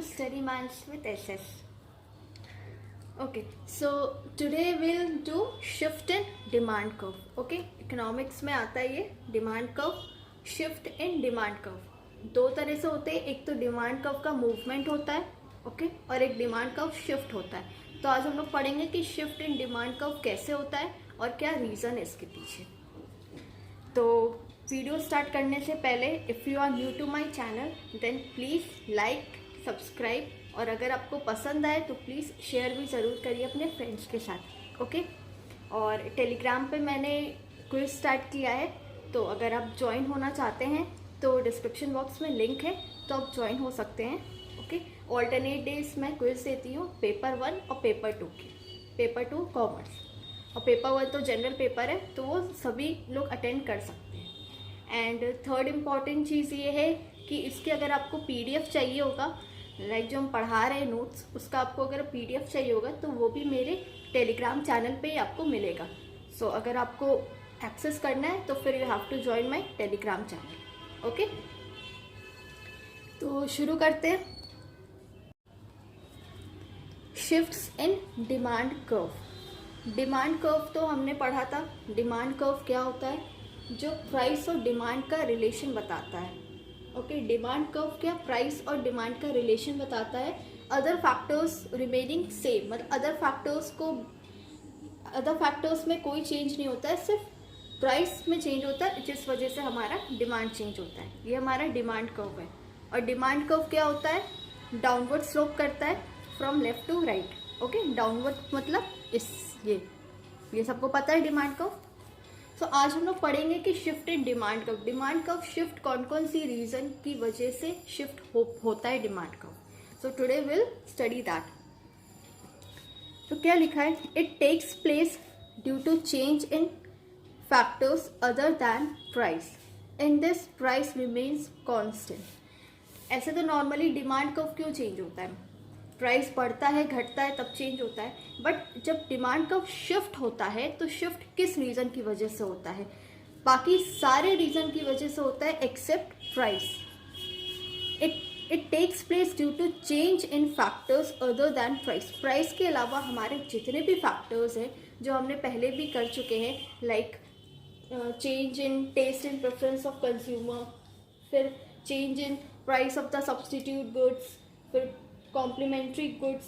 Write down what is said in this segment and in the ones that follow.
to Study Minds with SS. Okay, so today we'll do shift in demand curve. Okay, economics में आता है ये demand curve, shift in demand curve. दो तरह से होते हैं, एक तो डिमांड कर्व का मूवमेंट होता है, ओके, और एक डिमांड कर्व शिफ्ट होता है. तो आज हम लोग पढ़ेंगे कि शिफ्ट इन डिमांड कर्व कैसे होता है और क्या रीज़न है इसके पीछे. तो वीडियो स्टार्ट करने से पहले if you are new to my channel then please like, subscribe, और अगर आपको पसंद आए तो प्लीज़ शेयर भी ज़रूर करिए अपने फ्रेंड्स के साथ, ओके. और टेलीग्राम पे मैंने क्विज स्टार्ट किया है, तो अगर आप ज्वाइन होना चाहते हैं तो डिस्क्रिप्शन बॉक्स में लिंक है, तो आप ज्वाइन हो सकते हैं, ओके. ऑल्टरनेट डेज मैं क्विज देती हूँ पेपर 1 और पेपर 2 की. पेपर 2 कॉमर्स और पेपर 1 तो जनरल पेपर है, तो वो सभी लोग अटेंड कर सकते हैं. एंड थर्ड इम्पॉर्टेंट चीज़ ये है कि इसके अगर आपको पीडीएफ चाहिए होगा, लाइक जो हम पढ़ा रहे हैं नोट्स, उसका आपको अगर पीडीएफ चाहिए होगा तो वो भी मेरे टेलीग्राम चैनल पे ही आपको मिलेगा. सो अगर आपको एक्सेस करना है तो फिर you have to join my Telegram channel, okay. तो शुरू करते हैं. Shifts in demand curve. Demand curve तो हमने पढ़ा था. डिमांड कर्व क्या होता है? जो प्राइस और डिमांड का रिलेशन बताता है, ओके. डिमांड कर्व क्या? प्राइस और डिमांड का रिलेशन बताता है. अदर फैक्टर्स रिमेनिंग सेम, मतलब अदर फैक्टर्स में कोई चेंज नहीं होता है, सिर्फ प्राइस में चेंज होता है, जिस वजह से हमारा डिमांड चेंज होता है. ये हमारा डिमांड कर्व है. और डिमांड कर्व क्या होता है? डाउनवर्ड स्लोप करता है from left to right, okay. Downward मतलब ये सबको पता है डिमांड कर्व. सो आज हम लोग पढ़ेंगे कि shift in demand curve. Demand curve shift कौन कौन सी रीजन की वजह से शिफ्ट होता है demand curve. So today will study that. तो क्या लिखा है? It takes place due to change in factors other than price. In this price remains constant. ऐसे तो नॉर्मली डिमांड कर्व क्यों चेंज होता है? प्राइस बढ़ता है, घटता है, तब चेंज होता है. बट जब डिमांड कर्व शिफ्ट होता है तो शिफ्ट किस रीज़न की वजह से होता है? बाकी सारे रीज़न की वजह से होता है except price. It takes place due to change in factors other than price. Price के अलावा हमारे जितने भी फैक्टर्स हैं जो हमने पहले भी कर चुके हैं, like change in taste and preference of consumer, फिर change in price of the substitute goods, फिर कॉम्प्लीमेंट्री गुड्स,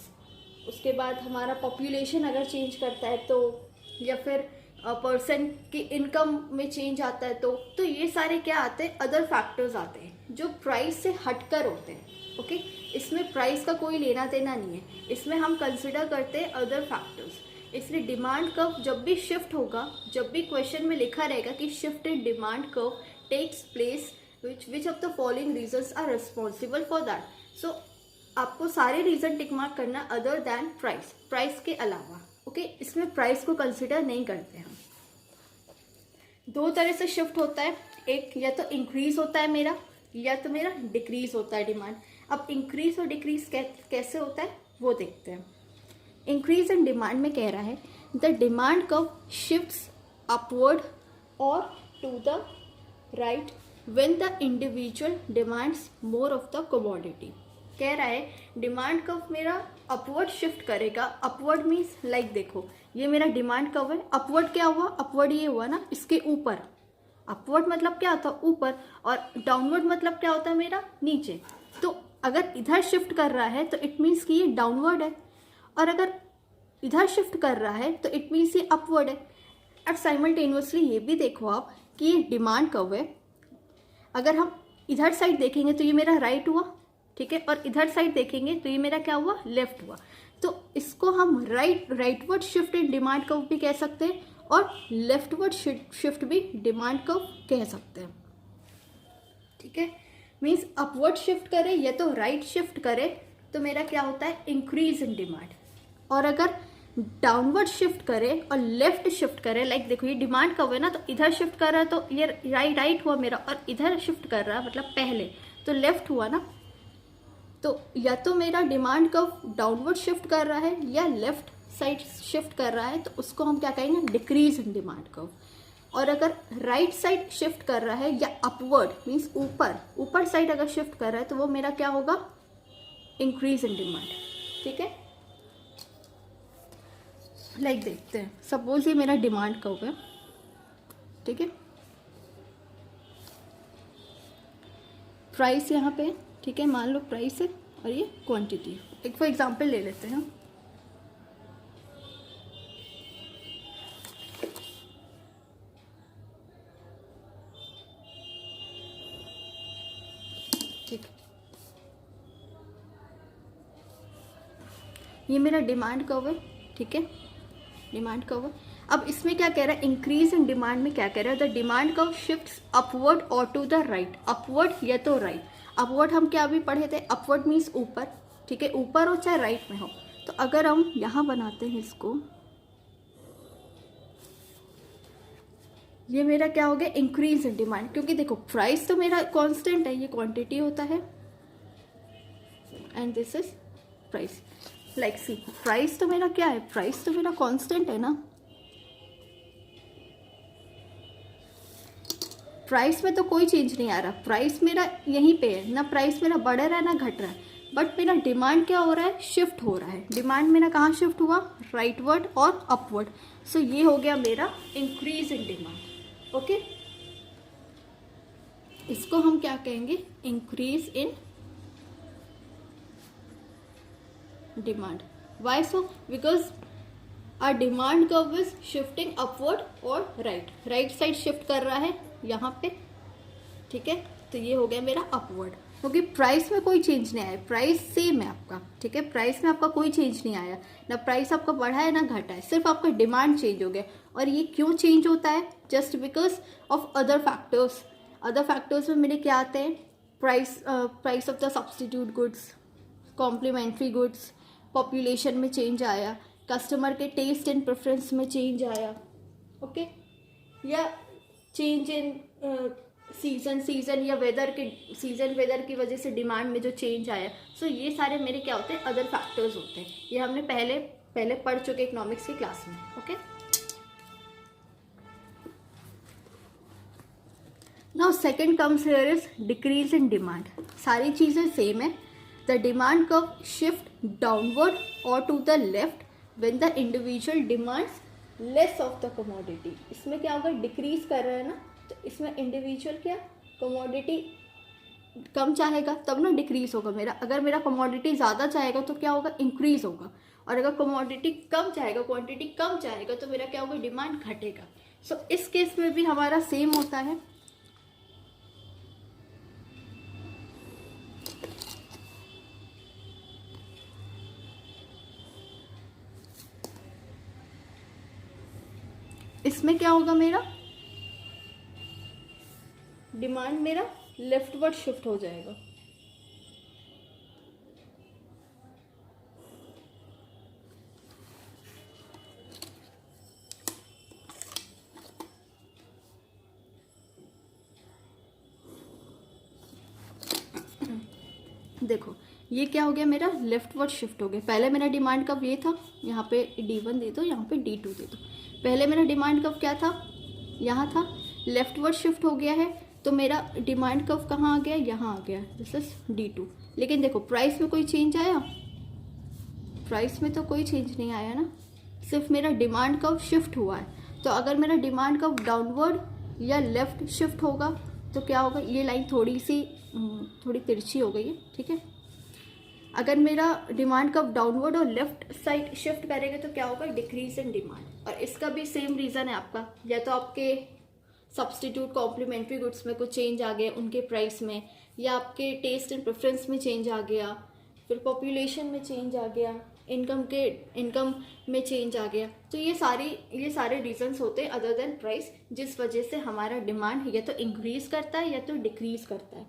उसके बाद हमारा पॉपुलेशन अगर चेंज करता है तो, या फिर पर्सन की इनकम में चेंज आता है तो ये सारे क्या आते हैं? अदर फैक्टर्स आते हैं जो प्राइस से हटकर होते हैं, ओके. इसमें प्राइस का कोई लेना देना नहीं है, इसमें हम कंसिडर करते हैं अदर फैक्टर्स. इसलिए डिमांड कर्व जब भी शिफ्ट होगा, जब भी क्वेश्चन में लिखा रहेगा कि shift in demand curve takes place which of the following reasons are responsible for that. So आपको सारे रीजन टिक मार्क करना अदर दैन प्राइस, प्राइस के अलावा, ओके. इसमें प्राइस को कंसिडर नहीं करते हम. दो तरह से शिफ्ट होता है. एक या तो इंक्रीज होता है मेरा, या तो मेरा डिक्रीज होता है डिमांड. अब इंक्रीज और डिक्रीज कैसे होता है वो देखते हैं. इंक्रीज इन डिमांड में कह रहा है the demand curve shifts upward और to the right when the individual demands more of the commodity. कह रहा है डिमांड कर्व मेरा अपवर्ड शिफ्ट करेगा. अपवर्ड मीन्स लाइक देखो, ये मेरा डिमांड कर्व है. अपवर्ड क्या हुआ? अपवर्ड ये हुआ ना इसके ऊपर. अपवर्ड मतलब क्या होता है? ऊपर. और डाउनवर्ड मतलब क्या होता है? मेरा नीचे. तो अगर इधर शिफ्ट कर रहा है तो इट मीन्स कि ये डाउनवर्ड है, और अगर इधर शिफ्ट कर रहा है तो इट मीन्स ये अपवर्ड है. अब साइमल्टेनियसली ये भी देखो आप कि ये डिमांड कर्व है. अगर हम इधर साइड देखेंगे तो ये मेरा राइट हुआ, ठीक है, और इधर साइड देखेंगे तो ये मेरा क्या हुआ? लेफ्ट हुआ. तो इसको हम rightward shift in demand curve भी कह सकते हैं और लेफ्टवर्ड शिफ्ट भी डिमांड कर्व कह सकते हैं, ठीक है. मीन्स अपवर्ड शिफ्ट करे या तो राइट शिफ्ट करे तो मेरा क्या होता है? Increase in demand. और अगर डाउनवर्ड शिफ्ट करे और लेफ्ट शिफ्ट करे, लाइक देखो ये डिमांड कर्व है ना, तो इधर शिफ्ट कर रहा है तो ये राइट हुआ मेरा, और इधर शिफ्ट कर रहा है मतलब पहले तो लेफ्ट हुआ ना. तो या तो मेरा डिमांड कर्व डाउनवर्ड शिफ्ट कर रहा है या लेफ्ट साइड शिफ्ट कर रहा है, तो उसको हम क्या कहेंगे? Decrease in demand curve. और अगर राइट साइड शिफ्ट कर रहा है या अपवर्ड मीन्स ऊपर साइड अगर शिफ्ट कर रहा है तो वो मेरा क्या होगा? Increase in demand. ठीक है, लाइक देखते हैं, सपोज ये मेरा डिमांड कर्व है। ठीक है, प्राइस यहाँ पे, ठीक है, मान लो प्राइस है और ये क्वांटिटी। एक फॉर एग्जांपल ले लेते हैं। ठीक, ये मेरा डिमांड कर्व है। ठीक है, डिमांड कर्व। अब इसमें क्या कह रहा है, इंक्रीज इन डिमांड में क्या कह रहा है, the demand curve shifts upward और टू द राइट। अपवर्ड या तो राइट। अपवर्ड हम क्या भी पढ़े थे, अपवर्ड मीन्स ऊपर। ठीक है, ऊपर हो चाहे राइट में हो। तो अगर हम यहाँ बनाते हैं इसको, ये मेरा क्या हो गया, इंक्रीज इन डिमांड। क्योंकि देखो प्राइस तो मेरा कांस्टेंट है, ये क्वांटिटी होता है and this is price. Like see, price तो मेरा क्या है, प्राइस तो मेरा कांस्टेंट है ना। प्राइस में तो कोई चेंज नहीं आ रहा, प्राइस मेरा यहीं पे है ना, प्राइस मेरा बढ़ रहा है ना घट रहा है। बट मेरा डिमांड क्या हो रहा है, शिफ्ट हो रहा है। डिमांड मेरा कहाँ शिफ्ट हुआ, राइटवर्ड और अपवर्ड। सो ये हो गया मेरा इंक्रीज इन डिमांड। ओके, इसको हम क्या कहेंगे, increase in demand. Why so, because our demand curve is shifting upward और राइट साइड शिफ्ट कर रहा है यहाँ पे। ठीक है, तो ये हो गया मेरा अपवर्ड। क्योंकि प्राइस में कोई चेंज नहीं आया, प्राइस सेम है आपका। ठीक है, प्राइस में आपका कोई चेंज नहीं आया, ना प्राइस आपका बढ़ा है ना घटा है, सिर्फ आपका डिमांड चेंज हो गया। और ये क्यों चेंज होता है, just because of other factors. Other factors में मेरे क्या आते हैं, price of the substitute goods, complementary goods, population में चेंज आया, कस्टमर के टेस्ट एंड प्रेफरेंस में चेंज आया। ओके, या चेंज इन सीजन या वेदर की वजह से डिमांड में जो चेंज आया। सो ये सारे मेरे क्या होते हैं, अदर फैक्टर्स होते हैं। ये हमने पहले पढ़ चुके इकोनॉमिक्स की क्लास में। Okay, now second comes here is decrease in demand. सारी चीज़ें सेम है। The demand curve shift downward और to the left when the individual demands less of the commodity. इसमें क्या होगा, डिक्रीज कर रहा है ना, तो इसमें इंडिविजुअल क्या, कमोडिटी कम चाहेगा तब ना डिक्रीज होगा मेरा। अगर मेरा कमोडिटी ज़्यादा चाहेगा तो क्या होगा, इंक्रीज होगा। और अगर कमोडिटी कम चाहेगा, क्वांटिटी कम चाहेगा, तो मेरा क्या होगा, डिमांड घटेगा। सो इस केस में भी हमारा सेम होता है। इसमें क्या होगा, मेरा डिमांड मेरा लेफ्टवर्ड शिफ्ट हो जाएगा। देखो ये क्या हो गया, मेरा लेफ्टवर्ड शिफ्ट हो गया। पहले मेरा डिमांड कब ये था, यहाँ पे D1 दे दो, यहाँ पे D2 दे दो। पहले मेरा डिमांड कब क्या था, यहाँ था, लेफ्टवर्ड शिफ्ट हो गया है। तो मेरा डिमांड कब कहाँ आ गया, यहाँ आ गया, दिस इज D2। लेकिन देखो प्राइस में कोई चेंज आया, प्राइस में तो कोई चेंज नहीं आया ना, सिर्फ मेरा डिमांड कब शिफ्ट हुआ है। तो अगर मेरा डिमांड कब डाउनवर्ड या लेफ्ट शिफ्ट होगा तो क्या होगा, ये लाइन थोड़ी तिरछी हो गई है। ठीक है, अगर मेरा डिमांड कब डाउनवर्ड और लेफ्ट साइड शिफ्ट करेंगे तो क्या होगा, डिक्रीज इन डिमांड। और इसका भी सेम रीज़न है आपका, या तो आपके सब्स्टिट्यूट कॉम्प्लीमेंट्री गुड्स में कुछ चेंज आ गया उनके प्राइस में, या आपके टेस्ट एंड प्रेफरेंस में चेंज आ गया, फिर पॉपुलेशन में चेंज आ गया, इनकम में चेंज आ गया। तो ये सारे रीजंस होते हैं अदर देन प्राइस, जिस वजह से हमारा डिमांड या तो इंक्रीज करता है या तो डिक्रीज करता है।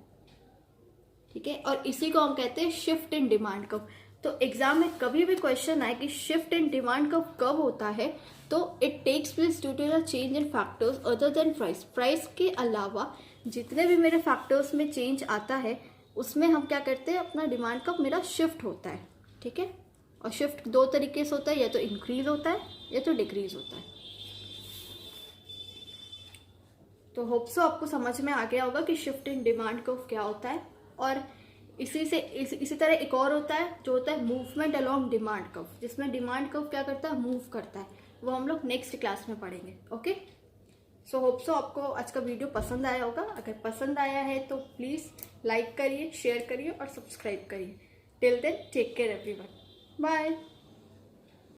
ठीक है, और इसी को हम कहते हैं शिफ्ट इन डिमांड कर्व। तो एग्जाम में कभी भी क्वेश्चन आए कि शिफ्ट इन डिमांड कर्व कब होता है, तो it takes place due to the change in factors other than price. Price के अलावा जितने भी मेरे फैक्टर्स में चेंज आता है उसमें हम क्या करते हैं, अपना डिमांड कर्व मेरा शिफ्ट होता है। ठीक है, और शिफ्ट दो तरीके से होता है, या तो इंक्रीज होता है या तो डिक्रीज होता है। तो होप सो आपको समझ में आ गया होगा कि शिफ्ट इन डिमांड कर्व क्या होता है। और इसी तरह एक और होता है जो होता है मूवमेंट अलोंग डिमांड कर्व, जिसमें डिमांड कर्व क्या करता है, मूव करता है। वो हम लोग नेक्स्ट क्लास में पढ़ेंगे। ओके, सो होप सो आपको आज का वीडियो पसंद आया होगा। अगर पसंद आया है तो प्लीज़ लाइक करिए, शेयर करिए और सब्सक्राइब करिए। Till then take care everyone, bye.